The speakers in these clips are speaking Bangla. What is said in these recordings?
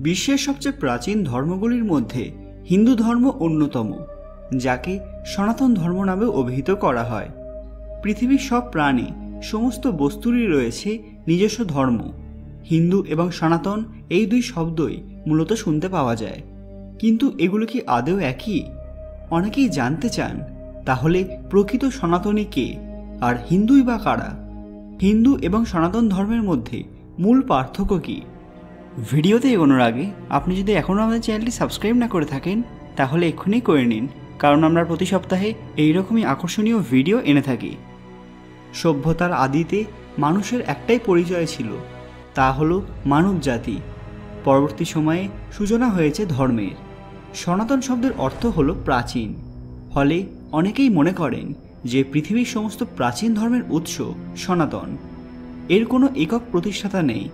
বিশ্বের সবচেয়ে প্রাচীন ধর্মগুলির মধ্যে হিন্দু ধর্ম অন্যতম, যাকে সনাতন ধর্ম নামে অভিহিত করা হয়। পৃথিবীর সব প্রাণী, সমস্ত বস্তুরই রয়েছে নিজস্ব ধর্ম। হিন্দু এবং সনাতন এই দুই শব্দই মূলত শুনতে পাওয়া যায়, কিন্তু এগুলো কি আদৌ একই? অনেকেই জানতে চান, তাহলে প্রকৃত সনাতনী কে, আর হিন্দুই বা কারা? হিন্দু এবং সনাতন ধর্মের মধ্যে মূল পার্থক্য কী? ভিডিওতে এগোনোর আগে আপনি যদি এখনও আমাদের চ্যানেলটি সাবস্ক্রাইব না করে থাকেন, তাহলে এক্ষুনি করে নিন, কারণ আমরা প্রতি সপ্তাহে এইরকমই আকর্ষণীয় ভিডিও এনে থাকি। সভ্যতার আদিতে মানুষের একটাই পরিচয় ছিল, তা হলো মানব জাতি। পরবর্তী সময়ে সূচনা হয়েছে ধর্মের। সনাতন শব্দের অর্থ হলো প্রাচীন, ফলে অনেকেই মনে করেন যে পৃথিবীর সমস্ত প্রাচীন ধর্মের উৎস সনাতন। এর কোনো একক প্রতিষ্ঠাতা নেই,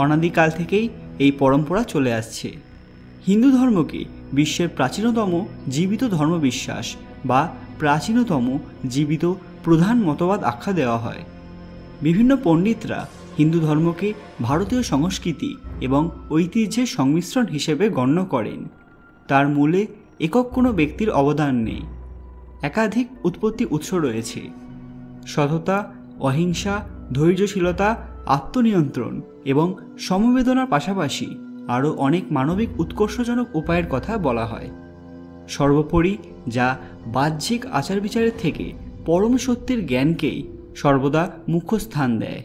অনাদিকাল থেকেই এই পরম্পরা চলে আসছে। হিন্দু ধর্মকে বিশ্বের প্রাচীনতম জীবিত ধর্মবিশ্বাস বা প্রাচীনতম জীবিত প্রধান মতবাদ আখ্যা দেওয়া হয়। বিভিন্ন পণ্ডিতরা হিন্দু ধর্মকে ভারতীয় সংস্কৃতি এবং ঐতিহ্যের সংমিশ্রণ হিসেবে গণ্য করেন। তার মূলে একক কোনো ব্যক্তির অবদান নেই, একাধিক উৎপত্তি উৎস রয়েছে। সততা, অহিংসা, ধৈর্যশীলতা, আত্মনিয়ন্ত্রণ এবং সমবেদনার পাশাপাশি আরও অনেক মানবিক উৎকর্ষজনক উপায়ের কথা বলা হয়। সর্বোপরি যা বাহ্যিক আচার বিচারের থেকে পরম সত্যের জ্ঞানকেই সর্বদা মুখ্য স্থান দেয়।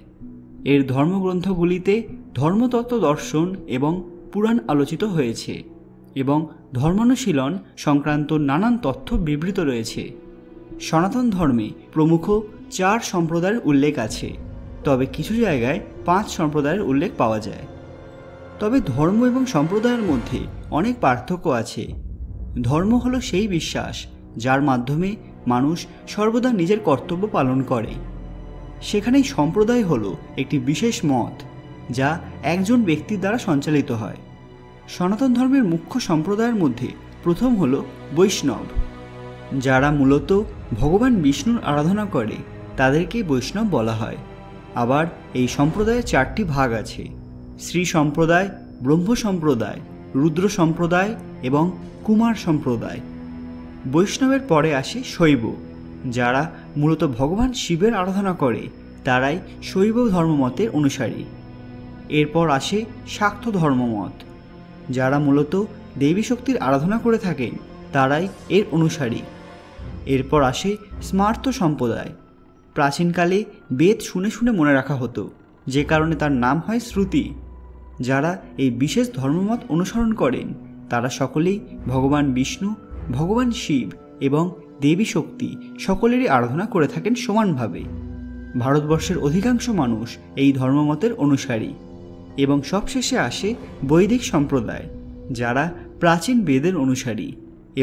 এর ধর্মগ্রন্থগুলিতে ধর্মতত্ত্ব, দর্শন এবং পুরাণ আলোচিত হয়েছে এবং ধর্মানুশীলন সংক্রান্ত নানান তথ্য বিবৃত রয়েছে। সনাতন ধর্মে প্রমুখ 4 সম্প্রদায়ের উল্লেখ আছে, তবে কিছু জায়গায় 5 সম্প্রদায়ের উল্লেখ পাওয়া যায়। তবে ধর্ম এবং সম্প্রদায়ের মধ্যে অনেক পার্থক্য আছে। ধর্ম হলো সেই বিশ্বাস যার মাধ্যমে মানুষ সর্বদা নিজের কর্তব্য পালন করে। সেখানেই সম্প্রদায় হলো একটি বিশেষ মত যা একজন ব্যক্তির দ্বারা সঞ্চালিত হয়। সনাতন ধর্মের মুখ্য সম্প্রদায়ের মধ্যে প্রথম হলো বৈষ্ণব, যারা মূলত ভগবান বিষ্ণুর আরাধনা করে, তাদেরকেই বৈষ্ণব বলা হয়। আবার এই সম্প্রদায়ের 4টি ভাগ আছে: শ্রী সম্প্রদায়, ব্রহ্ম সম্প্রদায়, রুদ্র সম্প্রদায় এবং কুমার সম্প্রদায়। বৈষ্ণবের পরে আসে শৈব, যারা মূলত ভগবান শিবের আরাধনা করে, তারাই শৈব ধর্মমতের অনুসারী। এরপর আসে শাক্ত ধর্মমত, যারা মূলত দেবী শক্তির আরাধনা করে থাকেন, তারাই এর অনুসারী। এরপর আসে স্মার্ত সম্প্রদায়। প্রাচীনকালে বেদ শুনে শুনে মনে রাখা হতো, যে কারণে তার নাম হয় শ্রুতি। যারা এই বিশেষ ধর্মমত অনুসরণ করেন, তারা সকলেই ভগবান বিষ্ণু, ভগবান শিব এবং দেবী শক্তি সকলেরই আরাধনা করে থাকেন সমানভাবে। ভারতবর্ষের অধিকাংশ মানুষ এই ধর্মমতের অনুসারী। এবং সবশেষে আসে বৈদিক সম্প্রদায়, যারা প্রাচীন বেদের অনুসারী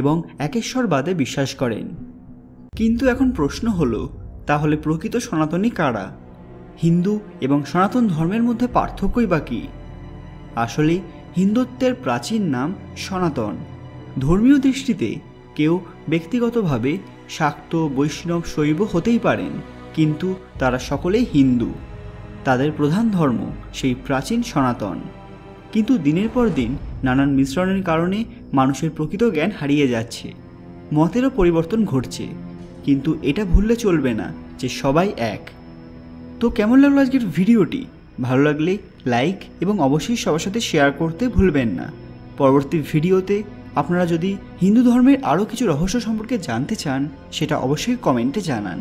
এবং একেশ্বরবাদে বিশ্বাস করেন। কিন্তু এখন প্রশ্ন হলো, তাহলে প্রকৃত সনাতনী কারা? হিন্দু এবং সনাতন ধর্মের মধ্যে পার্থক্যই বা কী? আসলে হিন্দুত্বের প্রাচীন নাম সনাতন। ধর্মীয় দৃষ্টিতে কেউ ব্যক্তিগতভাবে শাক্ত, বৈষ্ণব, শৈব হতেই পারেন, কিন্তু তারা সকলেই হিন্দু। তাদের প্রধান ধর্ম সেই প্রাচীন সনাতন। কিন্তু দিনের পর দিন নানান মিশ্রণের কারণে মানুষের প্রকৃত জ্ঞান হারিয়ে যাচ্ছে, মতেরও পরিবর্তন ঘটছে। কিন্তু এটা ভুললে চলবে না যে সবাই এক। তো কেমন লাগলো আজকের ভিডিওটি? ভালো লাগলে লাইক এবং অবশ্যই সবার সাথে শেয়ার করতে ভুলবেন না। পরবর্তী ভিডিওতে আপনারা যদি হিন্দু ধর্মের আরও কিছু রহস্য সম্পর্কে জানতে চান, সেটা অবশ্যই কমেন্টে জানান।